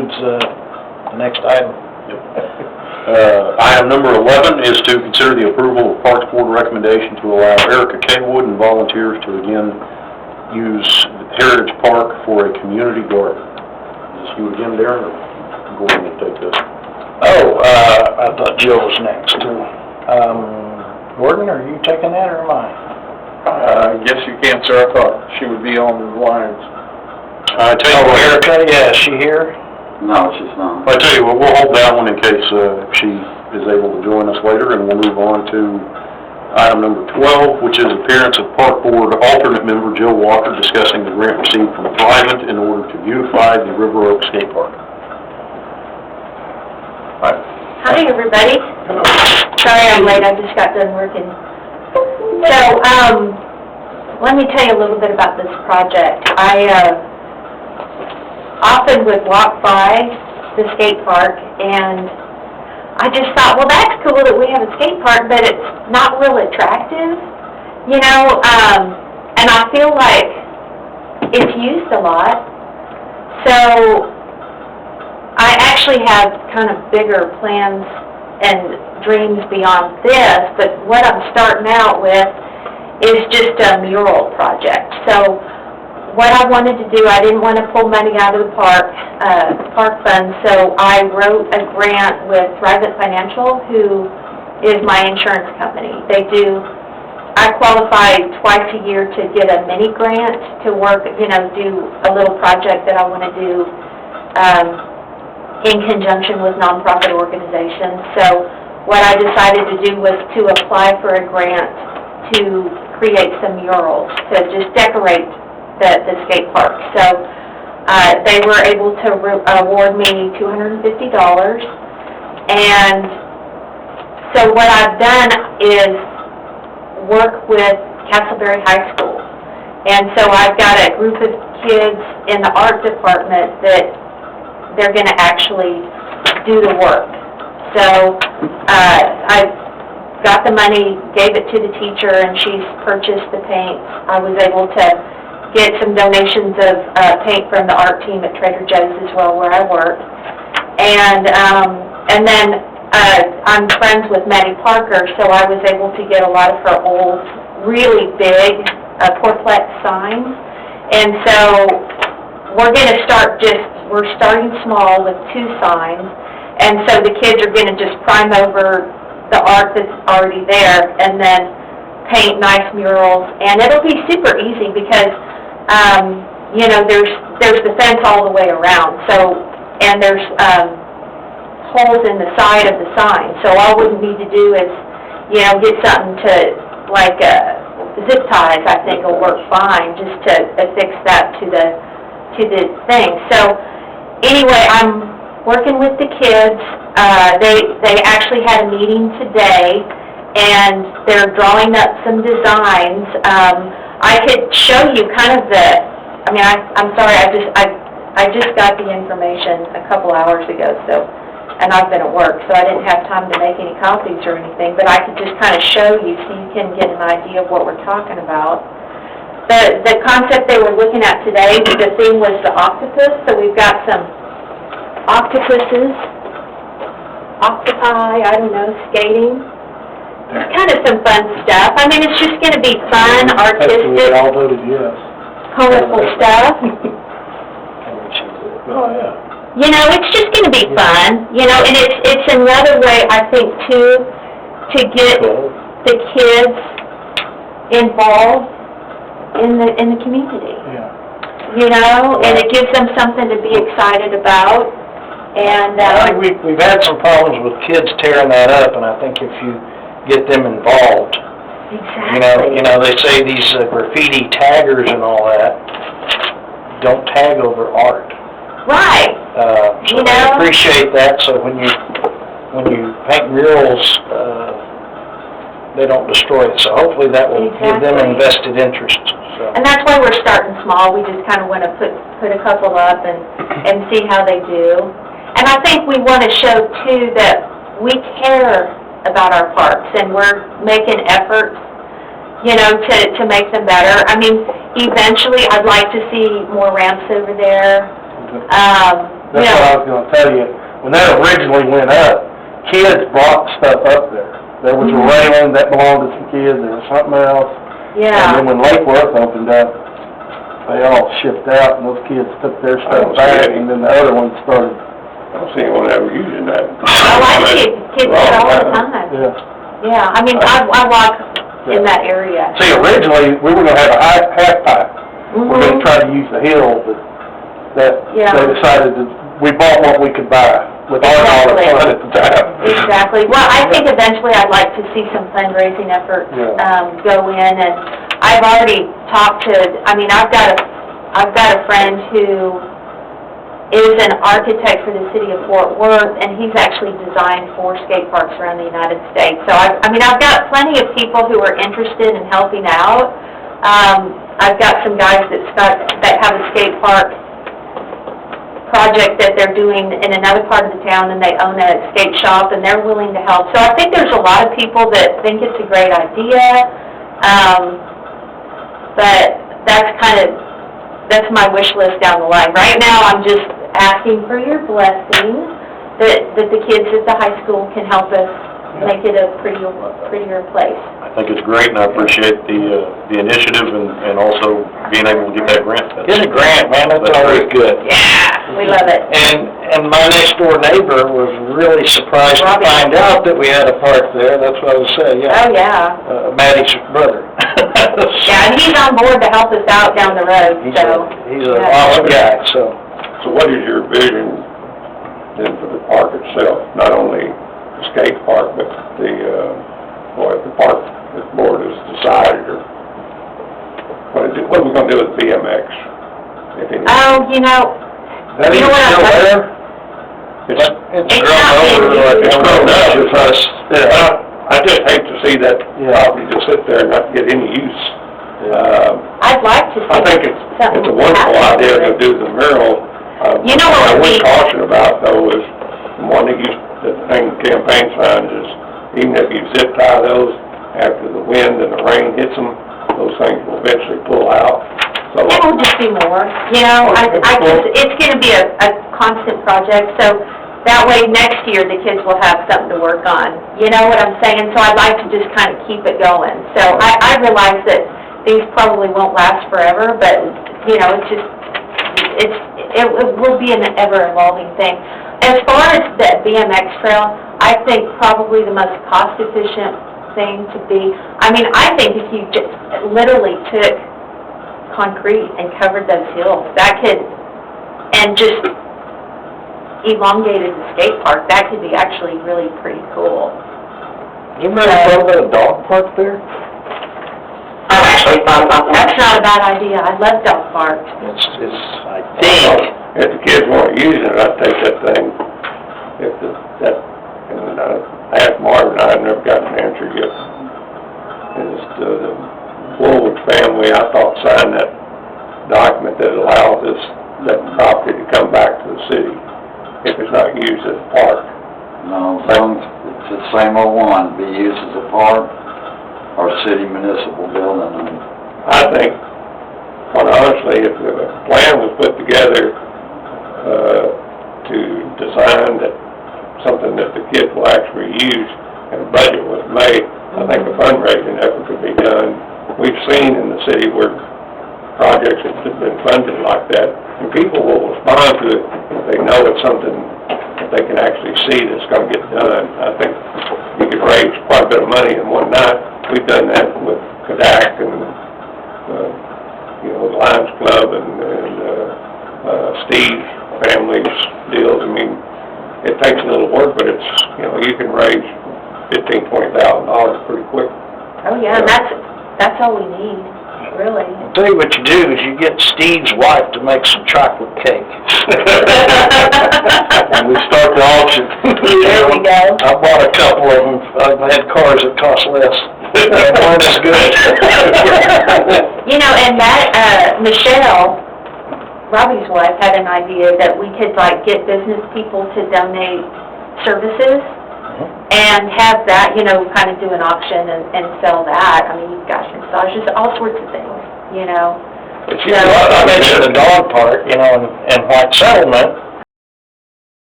concludes the next item. Item number 11 is to consider the approval of Parks Board recommendation to allow Erica Kaywood and volunteers to again use Heritage Park for a community garden. Is this you again, Darren, or go ahead and take this? I thought Jill was next too. Gordon, are you taking that or am I? I guess you can, sir. I thought she would be on the lines. I tell you what, Erica, yeah, is she here? No, she's not. I tell you what, we'll hold that one in case she is able to join us later, and we'll move on to item number 12, which is appearance of Park Board alternate member Jill Walker discussing the grant received from Thrivent in order to beautify the River Oak Skate Park. Hi, everybody. Sorry I'm late, I just got done working. So, let me tell you a little bit about this project. I often would walk by the skate park, and I just thought, well, that's cool that we have a skate park, but it's not real attractive, you know, and I feel like it's used a lot. So I actually have kind of bigger plans and dreams beyond this, but what I'm starting out with is just a mural project. So what I wanted to do, I didn't want to pull money out of the park fund, so I wrote a grant with Thrivent Financial, who is my insurance company. I qualify twice a year to get a mini grant to work, you know, do a little project that I want to do in conjunction with nonprofit organizations. So what I decided to do was to apply for a grant to create some murals, to just decorate the skate park. So they were able to award me $250, and so what I've done is work with Castleberry High School, and so I've got a group of kids in the art department that they're going to actually do the work. So I got the money, gave it to the teacher, and she's purchased the paint. I was able to get some donations of paint from the art team at Trader Joe's as well, where I work. And then I'm friends with Maddie Parker, so I was able to get a lot of her old, really big fourplex signs. And so we're going to we're starting small with 2 signs, and so the kids are going to just prime over the art that's already there and then paint nice murals. And it'll be super easy because you know, there's the fence all the way around, so, and there's holes in the side of the sign, so all we need to do is, you know, get something to, like, zip ties, I think will work fine, just to affix that to the thing. So, anyway, I'm working with the kids. They actually had a meeting today, and they're drawing up some designs. I could show you kind of I'm sorry, I just got the information a couple hours ago, so, and I've been at work, so I didn't have time to make any copies or anything, but I could just kind of show you so you can get an idea of what we're talking about. The concept they were looking at today, the theme was the octopus, so we've got some octopuses, octopi, I don't know, skating. It's kind of some fun stuff. I mean, it's just going to be fun, artistic, We all voted yes. colorful stuff. Oh, yeah. You know, it's just going to be fun, you know, and it's another way, I think, too, to get the kids involved in the community. Yeah. You know, and it gives them something to be excited about. And I think we've had some problems with kids tearing that up, and I think if you get them involved, exactly. you know, they say these graffiti taggers and all that don't tag over art. Right. So I appreciate that. So when you paint murals, they don't destroy it. So hopefully that will give them invested interest. So. And that's why we're starting small. We just kind of want to put a couple up and see how they do. And I think we want to show too that we care about our parks and we're making efforts, you know, to make them better. I mean, eventually I'd like to see more ramps over there. That's what I was gonna tell you. When that originally went up, kids brought stuff up there. There was a railing that belonged to some kids, there was something else. And Yeah. then when Lake Worth opened up, they all shipped out and those kids took their stuff back and then the other ones started, I don't see anyone ever using that. Oh, I see it, kids do it all the time. yeah. Yeah, I mean, I walk in that area. See, originally, we were gonna have a half pipe. We're Mhm. gonna try to use the hill, but Yeah. they decided that, we bought what we could buy with our dollar Exactly. fund at the time. Exactly. Well, I think eventually I'd like to see some fundraising efforts, Yeah. go in, and I've already talked to, I mean, I've got a friend who is an architect for the city of Fort Worth, and he's actually designed 4 skate parks around the United States. So I've got plenty of people who are interested in helping out. I've got some guys that have a skate park project that they're doing in another part of the town, and they own a skate shop, and they're willing to help. So I think there's a lot of people that think it's a great idea, but that's my wish list down the line. Right now, I'm just asking for your blessing that the kids at the high school can help us make it a prettier place. I think it's great, and I appreciate the initiative and also being able to get that grant. Get a grant, man, that's always good. Yeah, we love it. And my next door neighbor was really surprised to Robbie. find out that we had a park there, that's what I was saying, yeah. Oh, yeah. Maddie's brother. Yeah, and he's on board to help us out down the road, so. He's an awesome guy, so. So what is your vision then for the park itself? Not only the skate park, but the park this board has decided, or what are we gonna do with BMX? If any? Oh, you know That You know even what still I'm- there? It's It's grown not over, being like, used. It's grown up, it's us. Yeah. I just hate to see that Yeah. property just sit there and not get any use. I'd like to see I think it's something a wonderful happen. idea to do the mural. You know what I we- would caution about though is, one of the thing campaign signs is, even if you zip tie those, after the wind and the rain hits them, those things will eventually pull out. So It will just be more, you know, it's gonna be a constant project, so that way next year the kids will have something to work on. You know what I'm saying? So I'd like to just kind of keep it going. So I realize that these probably won't last forever, but, you know, it will be an ever-evolving thing. As far as the BMX trail, I think probably the most cost-efficient thing to be, I mean, I think if you just literally took concrete and covered those hills, that could, and just elongated the skate park, that could be actually really pretty cool. You remember talking about a dog park there? I actually thought about that. That's not a bad idea. I love dog parks. It's, I think, if the kids weren't using it, I'd take that thing, and I asked Marvin, I've never gotten an answer yet. Is the Woolwood family, I thought, signed that document that allows that property to come back to the city if it's not used as a park. No, it's the same old one, be used as a park or city municipal building. And I think, quite honestly, if a plan was put together to design that, something that the kids will actually use, and a budget was made, I think a fundraising effort could be done. We've seen in the city where projects have been funded like that, and people will respond to it if they know it's something that they can actually see that's gonna get done. I think you could raise quite a bit of money in one night. We've done that with Kodak and, the Lions Club and Steve family's deals. I mean, it takes a little work, but it's, you can raise $15,000-$20,000 pretty quick. Oh, yeah, and that's all we need, really. I'll tell you what you do is you get Steve's wife to make some chocolate cake. And we start the auction. There we go. I bought a couple of them. I've had cars that cost less. Mine is good. You know, and that, Michelle, Robbie's wife, had an idea that we could, like, get business people to donate services and have that, kind of do an auction and sell that. I mean, you've got massages, all sorts of things, I mentioned the dog park, in White Settlement,